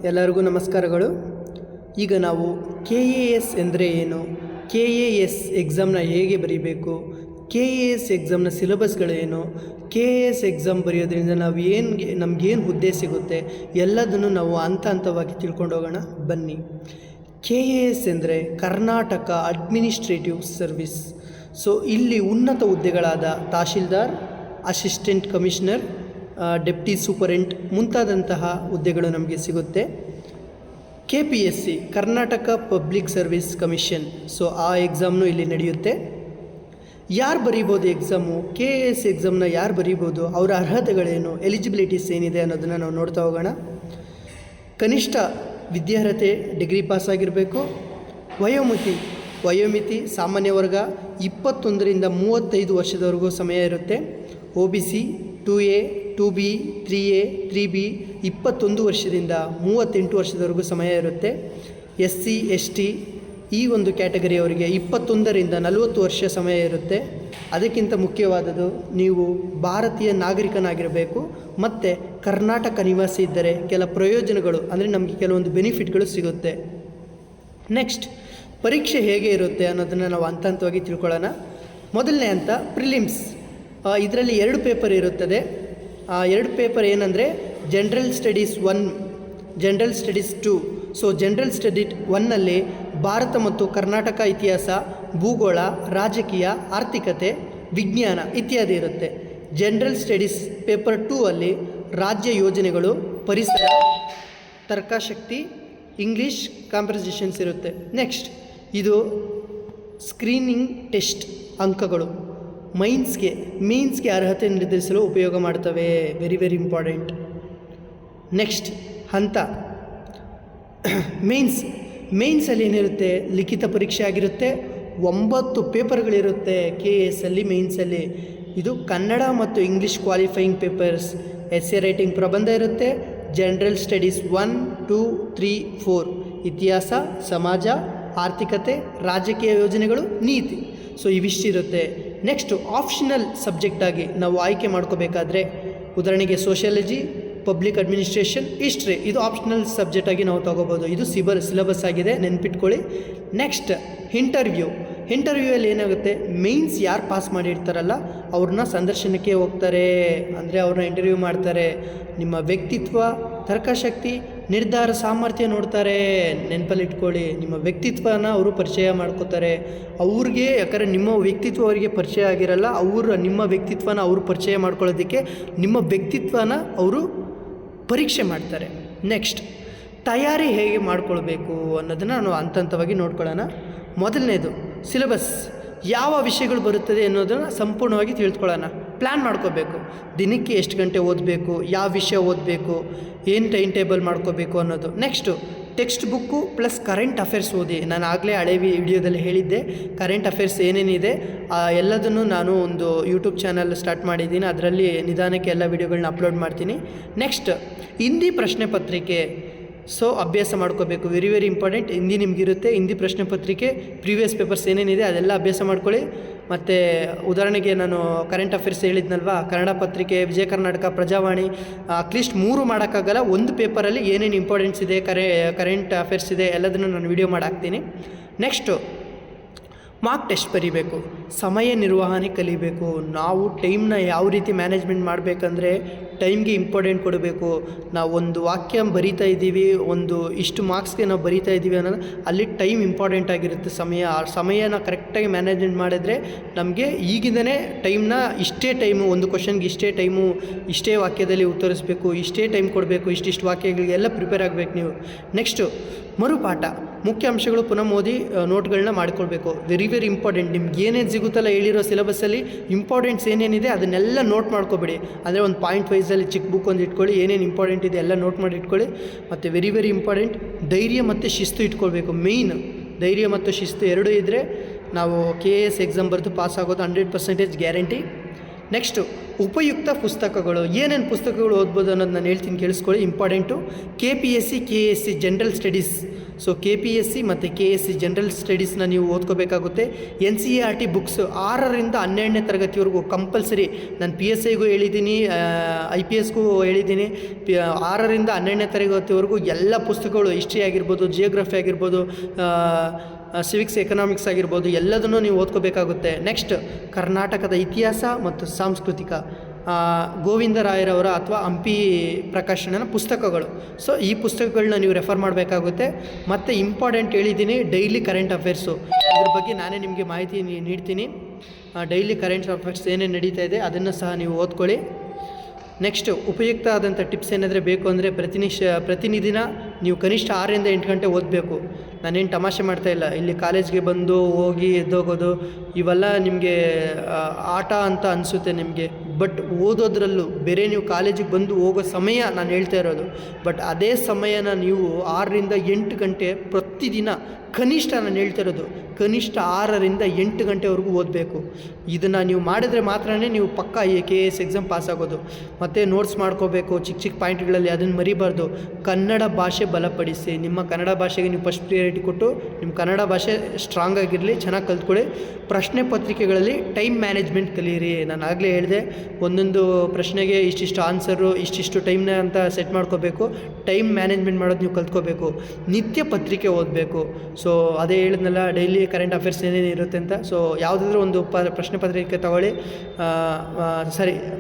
ಎಲ್ಲರಿಗೂ ನಮಸ್ಕಾರಗಳು. ಈಗ ನಾವು KAS ಎಂದರೆ ಏನು, KAS ಎಕ್ಸಾಮ್ನ ಹೇಗೆ ಬರೀಬೇಕು, KAS ಎಕ್ಸಾಮ್ನ ಸಿಲೆಬಸ್ಗಳೇನು, KAS ಎಕ್ಸಾಮ್ ಬರೆಯೋದ್ರಿಂದ ನಮಗೇನು ಹುದ್ದೆ ಸಿಗುತ್ತೆ ಎಲ್ಲದನ್ನು ನಾವು ಹಂತ ಹಂತವಾಗಿ ತಿಳ್ಕೊಂಡು ಹೋಗೋಣ ಬನ್ನಿ. KAS ಎಂದರೆ ಕರ್ನಾಟಕ ಅಡ್ಮಿನಿಸ್ಟ್ರೇಟಿವ್ ಸರ್ವಿಸ್. ಸೊ ಇಲ್ಲಿ ಉನ್ನತ ಹುದ್ದೆಗಳಾದ ತಹಶೀಲ್ದಾರ್, ಅಸಿಸ್ಟೆಂಟ್ ಕಮಿಷನರ್, ಡೆಪ್ಟಿ ಸೂಪರೆಂಟ್ ಮುಂತಾದಂತಹ ಹುದ್ದೆಗಳು ನಮಗೆ ಸಿಗುತ್ತೆ. KPSC Karnataka public service commission, so ಆ ಎಕ್ಸಾಮ್ನು ಇಲ್ಲಿ ನಡೆಯುತ್ತೆ. ಯಾರು ಬರೀಬೋದು ಎಕ್ಸಾಮು, KAS ಎಕ್ಸಾಮ್ನ ಯಾರು ಬರೀಬೋದು, ಅವರ ಅರ್ಹತೆಗಳೇನು, ಎಲಿಜಿಬಿಲಿಟೀಸ್ ಏನಿದೆ ಅನ್ನೋದನ್ನು ನಾವು ನೋಡ್ತಾ ಹೋಗೋಣ. ಕನಿಷ್ಠ ವಿದ್ಯಾರ್ಹತೆ ಡಿಗ್ರಿ ಪಾಸ್ ಆಗಿರಬೇಕು. ವಯೋಮಿತಿ ಸಾಮಾನ್ಯ ವರ್ಗ 21ರಿಂದ 35 ವರ್ಷದವರೆಗೂ ಸಮಯ ಇರುತ್ತೆ. OBC 2A 2B 3A 3B 21 ವರ್ಷದಿಂದ 38 ವರ್ಷದವರೆಗೂ ಸಮಯ ಇರುತ್ತೆ. SC ST ಈ ಒಂದು ಕ್ಯಾಟಗರಿಯವರಿಗೆ 21ರಿಂದ 40 ವರ್ಷ ಸಮಯ ಇರುತ್ತೆ. ಅದಕ್ಕಿಂತ ಮುಖ್ಯವಾದದ್ದು ನೀವು ಭಾರತೀಯ ನಾಗರಿಕನಾಗಿರಬೇಕು ಮತ್ತು ಕರ್ನಾಟಕ ನಿವಾಸಿ ಇದ್ದರೆ ಕೆಲ ಪ್ರಯೋಜನಗಳು ಅಂದರೆ ನಮಗೆ ಕೆಲವೊಂದು ಬೆನಿಫಿಟ್ಗಳು ಸಿಗುತ್ತೆ. ನೆಕ್ಸ್ಟ್ ಪರೀಕ್ಷೆ ಹೇಗೆ ಇರುತ್ತೆ ಅನ್ನೋದನ್ನು ನಾವು ಹಂತ ಹಂತವಾಗಿ ತಿಳ್ಕೊಳ್ಳೋಣ. ಮೊದಲನೇ ಹಂತ ಪ್ರಿಲಿಮ್ಸ್. ಇದರಲ್ಲಿ 2 ಪೇಪರ್ ಇರುತ್ತದೆ. 2 ಪೇಪರ್ ಏನಂದರೆ general studies 1, general studies 2. So general study 1ನಲ್ಲಿ ಭಾರತ ಮತ್ತು ಕರ್ನಾಟಕ ಇತಿಹಾಸ, ಭೂಗೋಳ, ರಾಜಕೀಯ, ಆರ್ಥಿಕತೆ, ವಿಜ್ಞಾನ ಇತ್ಯಾದಿ ಇರುತ್ತೆ. ಜನರಲ್ ಸ್ಟಡೀಸ್ ಪೇಪರ್ 2ಅಲ್ಲಿ ರಾಜ್ಯ ಯೋಜನೆಗಳು, ಪರಿಸರ, ತರ್ಕಶಕ್ತಿ, ಇಂಗ್ಲೀಷ್ ಕಾಂಪ್ರಸಿಷನ್ಸ್ ಇರುತ್ತೆ. ನೆಕ್ಸ್ಟ್ ಇದು ಸ್ಕ್ರೀನಿಂಗ್ ಟೆಸ್ಟ್ ಅಂಕಗಳು ಮೇನ್ಸ್ಗೆ ಅರ್ಹತೆ ನಿರ್ಧರಿಸಲು ಉಪಯೋಗ ಮಾಡ್ತವೆ. Very important. ನೆಕ್ಸ್ಟ್ ಹಂತ ಮೇನ್ಸಲ್ಲಿ ಏನಿರುತ್ತೆ, ಲಿಖಿತ ಪರೀಕ್ಷೆ ಆಗಿರುತ್ತೆ. 9 ಪೇಪರ್ಗಳಿರುತ್ತೆ KASಲ್ಲಿ. ಮೇನ್ಸಲ್ಲಿ ಇದು ಕನ್ನಡ ಮತ್ತು English qualifying papers, essay writing ಪ್ರಬಂಧ ಇರುತ್ತೆ. ಜನರಲ್ ಸ್ಟಡೀಸ್ 1, 2, 3, 4 ಇತಿಹಾಸ, ಸಮಾಜ, ಆರ್ಥಿಕತೆ, ರಾಜಕೀಯ ಯೋಜನೆಗಳು, ನೀತಿ. ಸೊ ಇವಿಷ್ಟಿರುತ್ತೆ. ನೆಕ್ಸ್ಟು ಆಪ್ಷನಲ್ ಸಬ್ಜೆಕ್ಟಾಗಿ ನಾವು ಆಯ್ಕೆ ಮಾಡ್ಕೋಬೇಕಾದ್ರೆ ಉದಾಹರಣೆಗೆ ಸೋಷಿಯಾಲಜಿ, ಪಬ್ಲಿಕ್ ಅಡ್ಮಿನಿಸ್ಟ್ರೇಷನ್, ಹಿಸ್ಟ್ರಿ ಇದು ಆಪ್ಷನಲ್ ಸಬ್ಜೆಕ್ಟಾಗಿ ನಾವು ತೊಗೋಬೋದು. ಇದು ಸಿಲೆಬಸ್ ಆಗಿದೆ, ನೆನ್ಪಿಟ್ಕೊಳ್ಳಿ. ನೆಕ್ಸ್ಟ್ ಇಂಟರ್ವ್ಯೂಯಲ್ಲಿ ಏನಾಗುತ್ತೆ, ಮೇನ್ಸ್ ಯಾರು ಪಾಸ್ ಮಾಡಿರ್ತಾರಲ್ಲ ಅವ್ರನ್ನ ಸಂದರ್ಶನಕ್ಕೆ ಹೋಗ್ತಾರೆ, ಅಂದರೆ ಅವ್ರನ್ನ ಇಂಟರ್ವ್ಯೂ ಮಾಡ್ತಾರೆ. ನಿಮ್ಮ ವ್ಯಕ್ತಿತ್ವ, ತರ್ಕಶಕ್ತಿ, ನಿರ್ಧಾರ ಸಾಮರ್ಥ್ಯ ನೋಡ್ತಾರೆ. ನೆನಪಲ್ಲಿ ಇಟ್ಕೊಳ್ಳಿ, ನಿಮ್ಮ ವ್ಯಕ್ತಿತ್ವನ ಅವರು ಪರಿಚಯ ಮಾಡ್ಕೋತಾರೆ. ಅವ್ರಿಗೆ ಯಾಕಂದರೆ ನಿಮ್ಮ ವ್ಯಕ್ತಿತ್ವ ಅವರಿಗೆ ಪರಿಚಯ ಆಗಿರಲ್ಲ, ನಿಮ್ಮ ವ್ಯಕ್ತಿತ್ವನ ಅವರು ಪರಿಚಯ ಮಾಡ್ಕೊಳ್ಳೋದಕ್ಕೆ ನಿಮ್ಮ ವ್ಯಕ್ತಿತ್ವನ ಅವರು ಪರೀಕ್ಷೆ ಮಾಡ್ತಾರೆ. ನೆಕ್ಸ್ಟ್ ತಯಾರಿ ಹೇಗೆ ಮಾಡ್ಕೊಳ್ಬೇಕು ಅನ್ನೋದನ್ನು ನಾವು ಹಂತ ಹಂತವಾಗಿ ನೋಡ್ಕೊಳ್ಳೋಣ. ಮೊದಲನೇದು ಸಿಲೆಬಸ್, ಯಾವ ವಿಷಯಗಳು ಬರುತ್ತದೆ ಅನ್ನೋದನ್ನು ಸಂಪೂರ್ಣವಾಗಿ ತಿಳ್ಕೊಳ್ಳೋಣ. ಪ್ಲ್ಯಾನ್ ಮಾಡ್ಕೋಬೇಕು, ದಿನಕ್ಕೆ ಎಷ್ಟು ಗಂಟೆ ಓದಬೇಕು, ಯಾವ ವಿಷಯ ಓದಬೇಕು, ಏನು ಟೈಮ್ ಟೇಬಲ್ ಮಾಡ್ಕೋಬೇಕು ಅನ್ನೋದು. Next text book plus current affairs ಓದಿ. ನಾನು ಆಗಲೇ ಹಳೆ ವಿಡಿಯೋದಲ್ಲಿ ಹೇಳಿದ್ದೆ, ಕರೆಂಟ್ ಅಫೇರ್ಸ್ ಏನೇನಿದೆ ಎಲ್ಲದನ್ನು ನಾನು ಒಂದು ಯೂಟ್ಯೂಬ್ ಚಾನಲ್ ಸ್ಟಾರ್ಟ್ ಮಾಡಿದ್ದೀನಿ, ಅದರಲ್ಲಿ ನಿಧಾನಕ್ಕೆ ಎಲ್ಲ ವಿಡಿಯೋಗಳನ್ನ ಅಪ್ಲೋಡ್ ಮಾಡ್ತೀನಿ. ನೆಕ್ಸ್ಟ್ ಹಿಂದಿ ಪ್ರಶ್ನೆ ಪತ್ರಿಕೆ, ಸೊ ಅಭ್ಯಾಸ ಮಾಡ್ಕೋಬೇಕು. Very important. ಹಿಂದಿ ನಿಮಗಿರುತ್ತೆ, ಹಿಂದಿ ಪ್ರಶ್ನೆ ಪತ್ರಿಕೆ ಪ್ರೀವಿಯಸ್ ಪೇಪರ್ಸ್ ಏನೇನಿದೆ ಅದೆಲ್ಲ ಅಭ್ಯಾಸ ಮಾಡ್ಕೊಳ್ಳಿ. ಮತ್ತು ಉದಾಹರಣೆಗೆ ನಾನು ಕರೆಂಟ್ ಅಫೇರ್ಸ್ ಹೇಳಿದ್ನಲ್ವ, ಕನ್ನಡ ಪತ್ರಿಕೆ, ವಿಜಯ ಕರ್ನಾಟಕ, ಪ್ರಜಾವಾಣಿ, ಅಟ್ಲೀಸ್ಟ್ 3 ಮಾಡೋಕ್ಕಾಗಲ್ಲ. ಒಂದು ಪೇಪರಲ್ಲಿ ಏನೇನು ಇಂಪಾರ್ಟೆನ್ಸ್ ಇದೆ, ಕರೆಂಟ್ ಅಫೇರ್ಸ್ ಇದೆ ಎಲ್ಲದನ್ನು ನಾನು ವಿಡಿಯೋ ಮಾಡಾಕ್ತೀನಿ. ನೆಕ್ಸ್ಟು ಮಾರ್ಕ್ ಟೆಸ್ಟ್ ಬರೀಬೇಕು, ಸಮಯ ನಿರ್ವಹಣೆ ಕಲಿಬೇಕು. ನಾವು ಟೈಮ್ನ ಯಾವ ರೀತಿ ಮ್ಯಾನೇಜ್ಮೆಂಟ್ ಮಾಡಬೇಕಂದ್ರೆ ಟೈಮ್ಗೆ ಇಂಪಾರ್ಟೆಂಟ್ ಕೊಡಬೇಕು. ನಾವು ಒಂದು ವಾಕ್ಯ ಬರಿತಾ ಇದ್ದೀವಿ, ಇಷ್ಟು ಮಾರ್ಕ್ಸ್ಗೆ ನಾವು ಬರಿತಾ ಇದ್ದೀವಿ ಅನ್ನೋದು ಅಲ್ಲಿ ಟೈಮ್ ಇಂಪಾರ್ಟೆಂಟ್ ಆಗಿರುತ್ತೆ. ಸಮಯನ ಕರೆಕ್ಟಾಗಿ ಮ್ಯಾನೇಜ್ಮೆಂಟ್ ಮಾಡಿದ್ರೆ ನಮಗೆ ಈಗಿಂದನೇ ಟೈಮ್ನ ಇಷ್ಟೇ ಟೈಮು, ಒಂದು ಕ್ವಶನ್ಗೆ ಇಷ್ಟೇ ಟೈಮು, ಇಷ್ಟೇ ವಾಕ್ಯದಲ್ಲಿ ಉತ್ತರಿಸಬೇಕು, ಇಷ್ಟೇ ಟೈಮ್ ಕೊಡಬೇಕು, ಇಷ್ಟಿಷ್ಟು ವಾಕ್ಯಗಳಿಗೆಲ್ಲ ಪ್ರಿಪೇರ್ ಆಗಬೇಕು ನೀವು. ನೆಕ್ಸ್ಟು ಮರುಪಾಠ, ಮುಖ್ಯ ಅಂಶಗಳು ಪುನಃ ಓದಿ ನೋಟ್ಗಳನ್ನ ಮಾಡಿಕೊಳ್ಬೇಕು. Very important. ನಿಮ್ಗೆ ಏನೇನು ಸಿಗುತ್ತಲ್ಲ ಹೇಳಿರೋ ಸಿಲೆಬಸ್ಸಲ್ಲಿ ಇಂಪಾರ್ಟೆಂಟ್ಸ್ ಏನೇನಿದೆ ಅದನ್ನೆಲ್ಲ ನೋಟ್ ಮಾಡ್ಕೊಬೇಡಿ. ಅಂದರೆ ಒಂದು ಪಾಯಿಂಟ್ ವೈಸಲ್ಲಿ ಚಿಕ್ಕ ಬುಕ್ ಒಂದು ಇಟ್ಕೊಳ್ಳಿ, ಏನೇನು ಇಂಪಾರ್ಟೆಂಟ್ ಇದೆ ಎಲ್ಲ ನೋಟ್ ಮಾಡಿ ಇಟ್ಕೊಳ್ಳಿ. ಮತ್ತು ವೆರಿ ಇಂಪಾರ್ಟೆಂಟ್, ಧೈರ್ಯ ಮತ್ತು ಶಿಸ್ತು ಇಟ್ಕೊಳ್ಬೇಕು. ಮೇಯ್ನ್ ಧೈರ್ಯ ಮತ್ತು ಶಿಸ್ತು 2 ಇದ್ದರೆ ನಾವು KAS ಎಕ್ಸಾಮ್ ಬರೆದು ಪಾಸ್ ಆಗೋದು 100% ಗ್ಯಾರಂಟಿ. ನೆಕ್ಸ್ಟು ಉಪಯುಕ್ತ ಪುಸ್ತಕಗಳು, ಏನೇನು ಪುಸ್ತಕಗಳು ಓದ್ಬೋದು ಅನ್ನೋದು ನಾನು ಹೇಳ್ತೀನಿ, ಕೇಳಿಸ್ಕೊಳ್ಳಿ. Important KPSC KAS general studies. So KPSC ಮತ್ತು KSC ಜನರಲ್ ಸ್ಟಡೀಸ್ನ ನೀವು ಓದ್ಕೋಬೇಕಾಗುತ್ತೆ. NCERT ಬುಕ್ಸ್ 6ರಿಂದ 12ನೇ ತರಗತಿವರೆಗೂ ಕಂಪಲ್ಸರಿ. ನಾನು PSIಗೂ ಹೇಳಿದ್ದೀನಿ, IPSಗೂ ಹೇಳಿದ್ದೀನಿ. 6ರಿಂದ 12ನೇ ತರಗತಿವರೆಗೂ ಎಲ್ಲ ಪುಸ್ತಕಗಳು, ಹಿಸ್ಟ್ರಿ ಆಗಿರ್ಬೋದು, ಜಿಯೋಗ್ರಫಿ ಆಗಿರ್ಬೋದು, ಸಿವಿಕ್ಸ್, ಎಕನಾಮಿಕ್ಸ್ ಆಗಿರ್ಬೋದು, ಎಲ್ಲದನ್ನು ನೀವು ಓದ್ಕೋಬೇಕಾಗುತ್ತೆ. ನೆಕ್ಸ್ಟ್ ಕರ್ನಾಟಕದ ಇತಿಹಾಸ ಮತ್ತು ಸಾಂಸ್ಕೃತಿಕ, ಗೋವಿಂದರಾಯರವರ ಅಥವಾ ಹಂಪಿ ಪ್ರಕಾಶನನ ಪುಸ್ತಕಗಳು. ಸೊ ಈ ಪುಸ್ತಕಗಳನ್ನ ನೀವು ರೆಫರ್ ಮಾಡಬೇಕಾಗುತ್ತೆ. ಮತ್ತು ಇಂಪಾರ್ಟೆಂಟ್ ಹೇಳಿದ್ದೀನಿ, ಡೈಲಿ ಕರೆಂಟ್ ಅಫೇರ್ಸು, ಇದ್ರ ಬಗ್ಗೆ ನಾನೇ ನಿಮಗೆ ಮಾಹಿತಿ ನೀಡ್ತೀನಿ. ಡೈಲಿ ಕರೆಂಟ್ ಅಫೇರ್ಸ್ ಏನೇನು ನಡೀತಾ ಇದೆ ಅದನ್ನು ಸಹ ನೀವು ಓದ್ಕೊಳ್ಳಿ. ನೆಕ್ಸ್ಟ್ ಉಪಯುಕ್ತ ಆದಂಥ ಟಿಪ್ಸ್ ಏನಾದರೆ ಬೇಕು ಅಂದರೆ ಪ್ರತಿನಿಧಿನ ನೀವು ಕನಿಷ್ಠ 6ರಿಂದ 8 ಗಂಟೆ ಓದಬೇಕು. ನಾನೇನು ತಮಾಷೆ ಮಾಡ್ತಾಯಿಲ್ಲ. ಇಲ್ಲಿ ಕಾಲೇಜ್ಗೆ ಬಂದು ಹೋಗಿ ಎದ್ದೋಗೋದು ಇವೆಲ್ಲ ನಿಮಗೆ ಆಟ ಅಂತ ಅನಿಸುತ್ತೆ ನಿಮಗೆ. ಬಟ್ ಓದೋದ್ರಲ್ಲೂ ಬೇರೆ, ನೀವು ಕಾಲೇಜಿಗೆ ಬಂದು ಹೋಗೋ ಸಮಯ ನಾನು ಹೇಳ್ತಾ ಇರೋದು. ಬಟ್ ಅದೇ ಸಮಯನ ನೀವು 6ರಿಂದ 8 ಗಂಟೆ ಪ್ರತಿದಿನ ಕನಿಷ್ಠ, ನಾನು ಹೇಳ್ತಾ ಇರೋದು ಕನಿಷ್ಠ 6ರಿಂದ 8 ಗಂಟೆವರೆಗೂ ಓದಬೇಕು. ಇದನ್ನು ನೀವು ಮಾಡಿದರೆ ಮಾತ್ರ ನೀವು ಪಕ್ಕ KS ಎಕ್ಸಾಮ್ ಪಾಸ್ ಆಗೋದು. ಮತ್ತು ನೋಟ್ಸ್ ಮಾಡ್ಕೋಬೇಕು ಚಿಕ್ಕ ಚಿಕ್ಕ ಪಾಯಿಂಟ್ಗಳಲ್ಲಿ, ಅದನ್ನು ಮರಿಬಾರ್ದು. ಕನ್ನಡ ಭಾಷೆ ಬಲಪಡಿಸಿ. ನಿಮ್ಮ ಕನ್ನಡ ಭಾಷೆಗೆ ನೀವು ಫಸ್ಟ್ ಪ್ರಿಯಾರಿಟಿ ಕೊಟ್ಟು ನಿಮ್ಮ ಕನ್ನಡ ಭಾಷೆ ಸ್ಟ್ರಾಂಗ್ ಆಗಿರಲಿ, ಚೆನ್ನಾಗಿ ಕಲ್ತ್ಕೊಳ್ಳಿ. ಪ್ರಶ್ನೆ ಪತ್ರಿಕೆಗಳಲ್ಲಿ ಟೈಮ್ ಮ್ಯಾನೇಜ್ಮೆಂಟ್ ಕಲೀರಿ. ನಾನು ಆಗಲೇ ಹೇಳಿದೆ, ಒಂದೊಂದು ಪ್ರಶ್ನೆಗೆ ಇಷ್ಟಿಷ್ಟು ಆನ್ಸರು, ಇಷ್ಟಿಷ್ಟು ಟೈಮ್ನ ಅಂತ ಸೆಟ್ ಮಾಡ್ಕೋಬೇಕು. ಟೈಮ್ ಮ್ಯಾನೇಜ್ಮೆಂಟ್ ಮಾಡೋದು ನೀವು ಕಲ್ತ್ಕೋಬೇಕು. ನಿತ್ಯ ಪತ್ರಿಕೆ ಓದಬೇಕು. ಸೊ ಅದೇ ಹೇಳಿದ್ನಲ್ಲ, ಡೈಲಿ ಕರೆಂಟ್ ಅಫೇರ್ಸ್ ಏನೇನು ಇರುತ್ತೆ ಅಂತ. ಸೊ ಯಾವುದಾದ್ರೂ ಒಂದು ಪ್ರಶ್ನೆ ಪತ್ರಿಕೆ ತೊಗೊಳ್ಳಿ,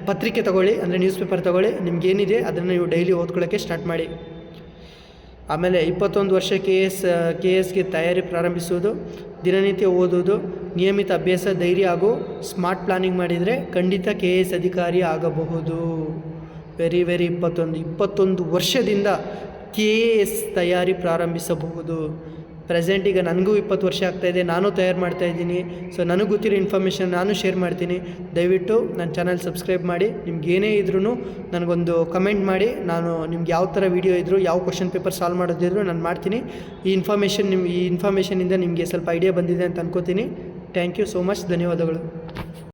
ಪತ್ರಿಕೆ ತೊಗೊಳ್ಳಿ, ಅಂದರೆ ನ್ಯೂಸ್ ಪೇಪರ್ ತೊಗೊಳ್ಳಿ. ನಿಮ್ಗೇನಿದೆ ಅದನ್ನು ನೀವು ಡೈಲಿ ಓದ್ಕೊಳ್ಳೋಕ್ಕೆ ಸ್ಟಾರ್ಟ್ ಮಾಡಿ. ಆಮೇಲೆ 21 ವರ್ಷ KSಗೆ ತಯಾರಿ ಪ್ರಾರಂಭಿಸುವುದು, ದಿನನಿತ್ಯ ಓದುವುದು, ನಿಯಮಿತ ಅಭ್ಯಾಸ, ಧೈರ್ಯ ಹಾಗೂ ಸ್ಮಾರ್ಟ್ ಪ್ಲಾನಿಂಗ್ ಮಾಡಿದರೆ ಖಂಡಿತ KS ಅಧಿಕಾರಿ ಆಗಬಹುದು. ವೆರಿ 21 ವರ್ಷದಿಂದ KS ತಯಾರಿ ಪ್ರಾರಂಭಿಸಬಹುದು. ಪ್ರೆಸೆಂಟ್ ಈಗ ನನಗೂ 20 ವರ್ಷ ಆಗ್ತಾಯಿದೆ, ನಾನು ತಯಾರು ಮಾಡ್ತಾಯಿದ್ದೀನಿ. ಸೊ ನನಗೆ ಗೊತ್ತಿರೋ ಇನ್ಫಾರ್ಮೇಷನ್ ನಾನು ಶೇರ್ ಮಾಡ್ತೀನಿ. ದಯವಿಟ್ಟು ನನ್ನ ಚಾನಲ್ ಸಬ್ಸ್ಕ್ರೈಬ್ ಮಾಡಿ. ನಿಮ್ಗೆ ಏನೇ ಇದ್ರೂ ನನಗೊಂದು ಕಮೆಂಟ್ ಮಾಡಿ. ನಾನು ನಿಮ್ಗೆ ಯಾವ ಥರ ವೀಡಿಯೋ ಇದ್ದರೂ, ಯಾವ ಕ್ವಶನ್ ಪೇಪರ್ ಸಾಲ್ವ್ ಮಾಡೋದಿದ್ರು ನಾನು ಮಾಡ್ತೀನಿ. ಈ ಇನ್ಫಾರ್ಮೇಷನಿಂದ ನಿಮಗೆ ಸ್ವಲ್ಪ ಐಡಿಯಾ ಬಂದಿದೆ ಅಂತ ಅನ್ಕೋತೀನಿ. Thank you so much. ಧನ್ಯವಾದಗಳು.